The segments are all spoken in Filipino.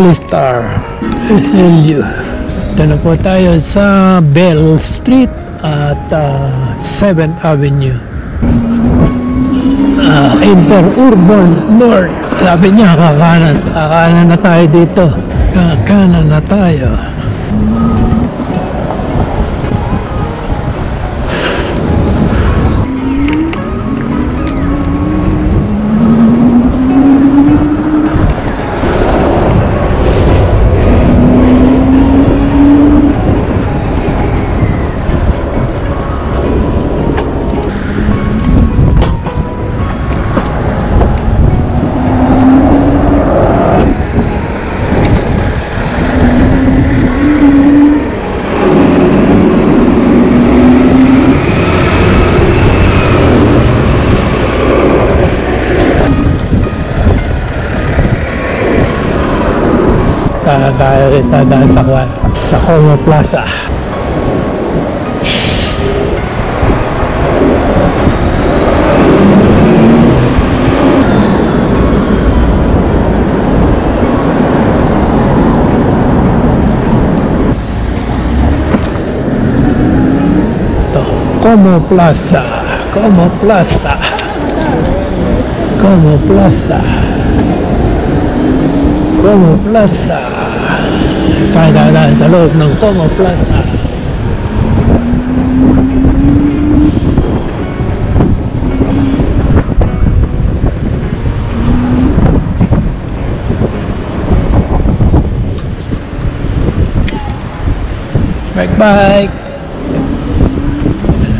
Early Star SLU. Ito na po tayo sa Bell Street at 7th Avenue. Interurban North. Sabi niya kakanan. Kakanan na tayo dito. Kakanan na tayo. Tayo dahil sa Como Plaza. Ito, Como Plaza. Como Plaza. Como Plaza. Como Plaza. Tayo sa loob ng Como Plaza. Bike.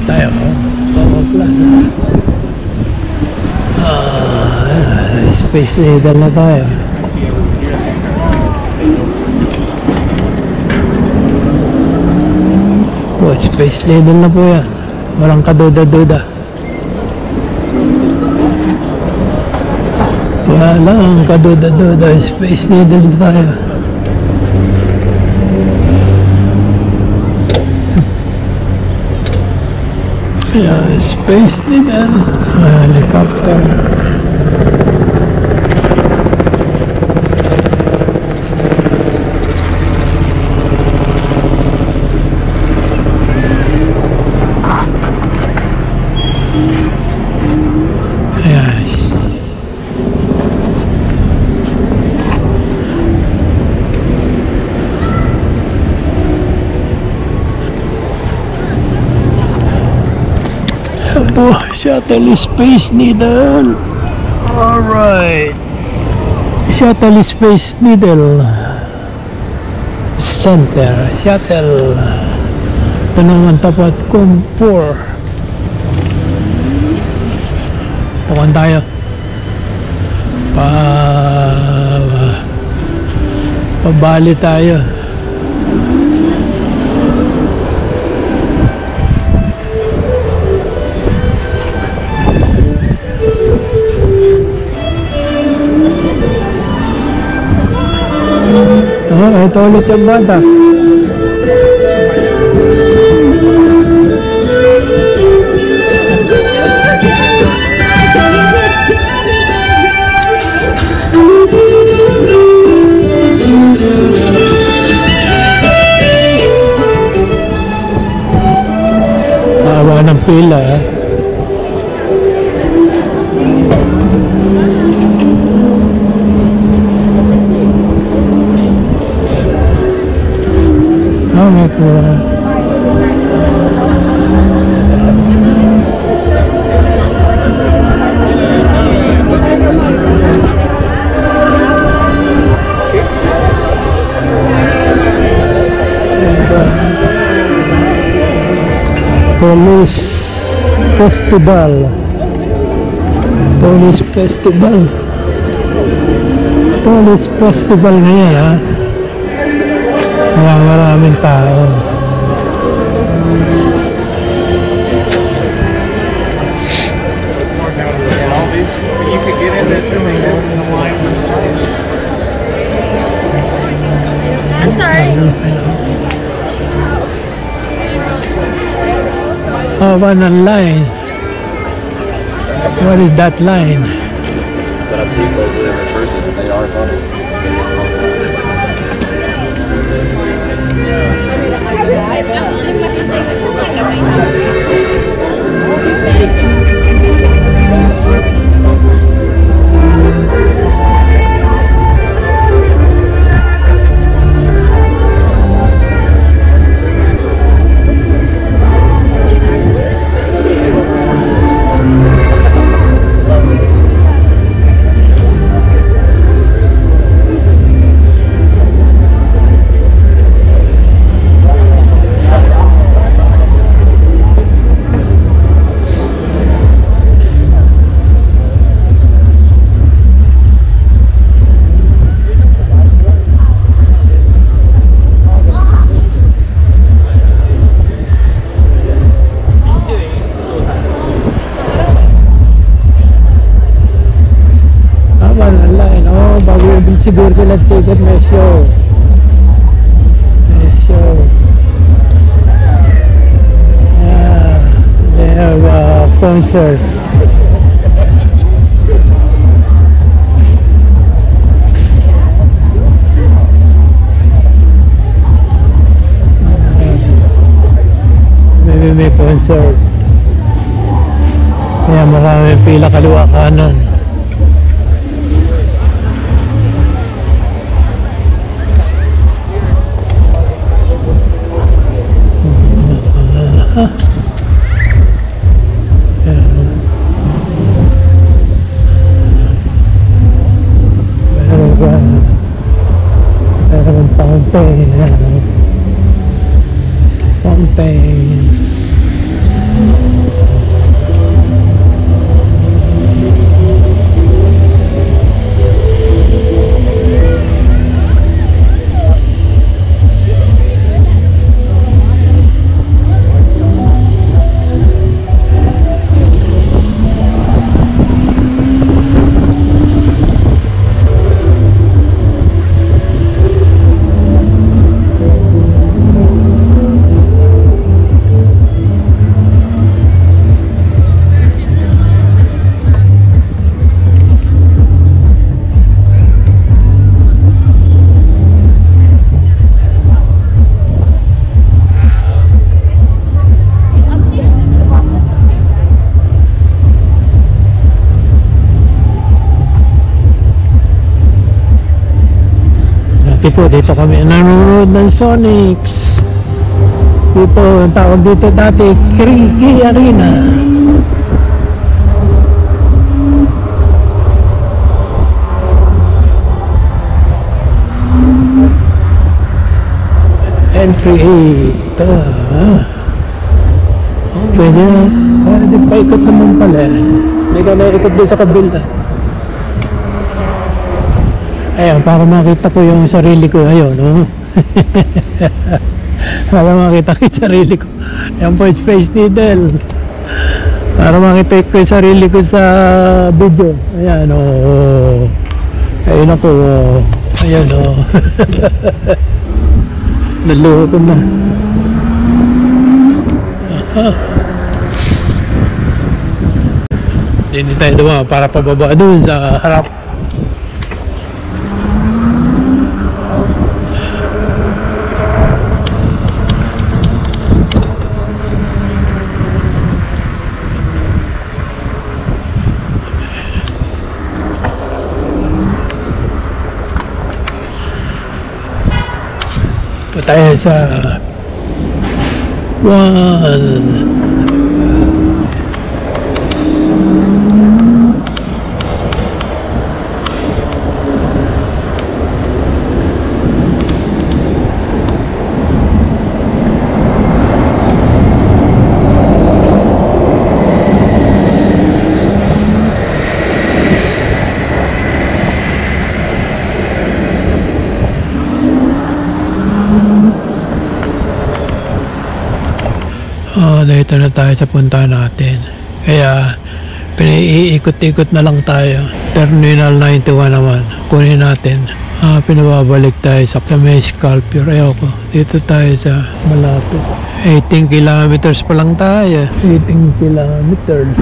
Tayo, Como Plaza. Space Needle na tayo. Space Needle na po yan. Walang kaduda-duda. Walang kaduda-duda. Space Needle na tayo. Yeah, Space Needle. Helicopter. Shuttle Space Needle. Alright. Shuttle Space Needle Center. Shuttle. Ito naman tapat Kumpur. Tukan tayo. Pabali tayo. Ito ulit yung bata. Awa ng pila eh. Oh my God. Police Festival. Police Festival. Police Festival ngayon ha. Maraming tao. You could get in this and they go in the line for the side. I'm sorry. Oh, one line. What is that line? But I've seen those in person, they are funny. siguro sila ticket, may show. May show. Yeah, they have a concert. Maybe may concert. Kaya marami pila kaliwa kanan. Meron fountain. Fountain. Dito kami nanonood ng Sonics. Dito, ang tawag dito dati, Kriki Arena. Entry 8. Okay na. Pwede paikot naman pala. Hindi ka naikot doon sa kabila. Ayan, para makita ko yung sarili ko. Ayun, no? Para makita ko yung sarili ko. Ayan po yung Space Needle. Para makita ko yung sarili ko sa video. Ayan, oh. Ayun ako, oh. Ayan, oh. Naluho ko na. Hindi tayo dumaan para pababa doon sa harap. Tayo sa 1. Dito na tayo sa punta natin. Kaya pinaiikot-ikot na lang tayo. Terminal 91 naman. Kunin natin. Pinababalik tayo sa may sculpture. Ayoko. Dito tayo sa malapit. 18 kilometers pa lang tayo. 18 kilometers.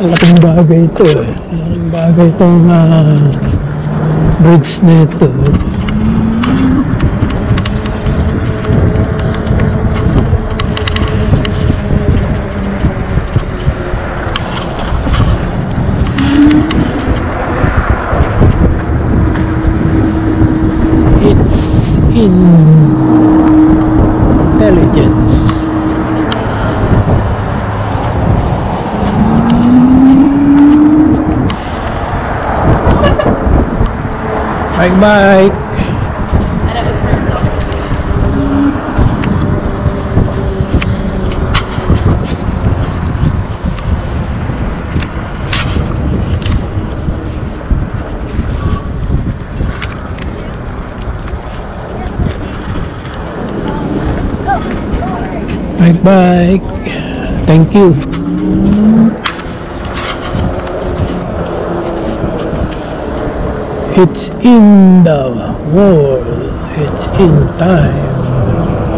Malaking bagay ito eh. Malaking bagay itong bridge na ito. It's intelligence. Bye. And it was for soccer. Bye. Thank you. It's in the world. It's in time.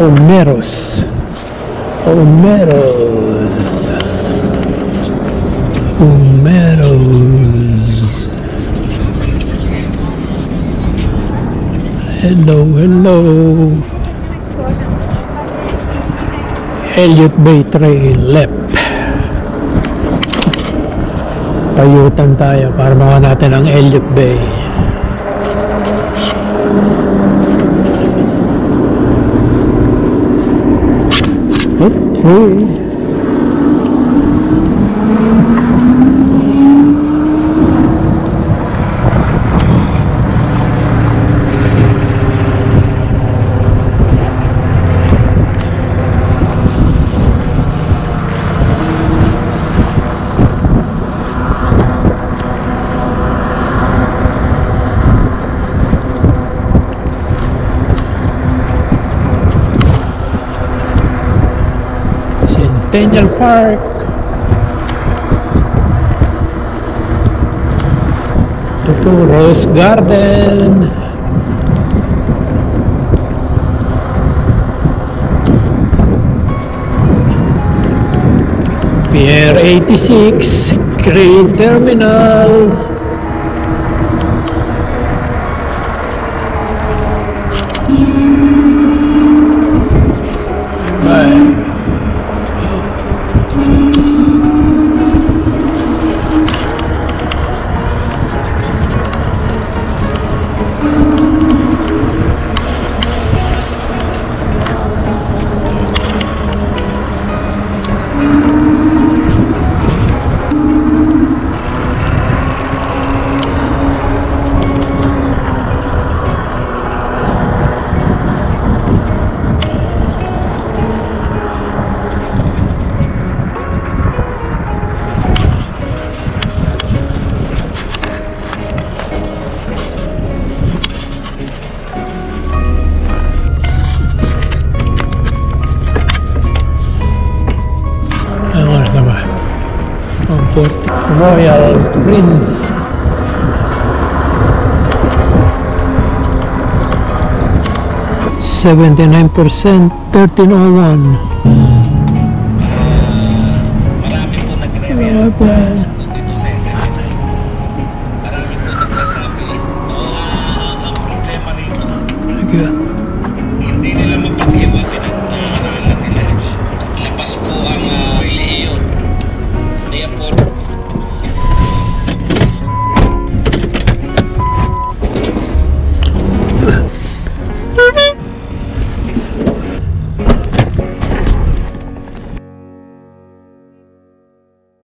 Homeros. Hello. Elliott Bay Trail left. Payutan tayo para makuha natin ang Elliott Bay. Okay. Centennial Park. Ito Rose Garden. Pier 86 Crane Terminal. Bye. Royal Prince. $79%, 1301. Marami po nagre-review.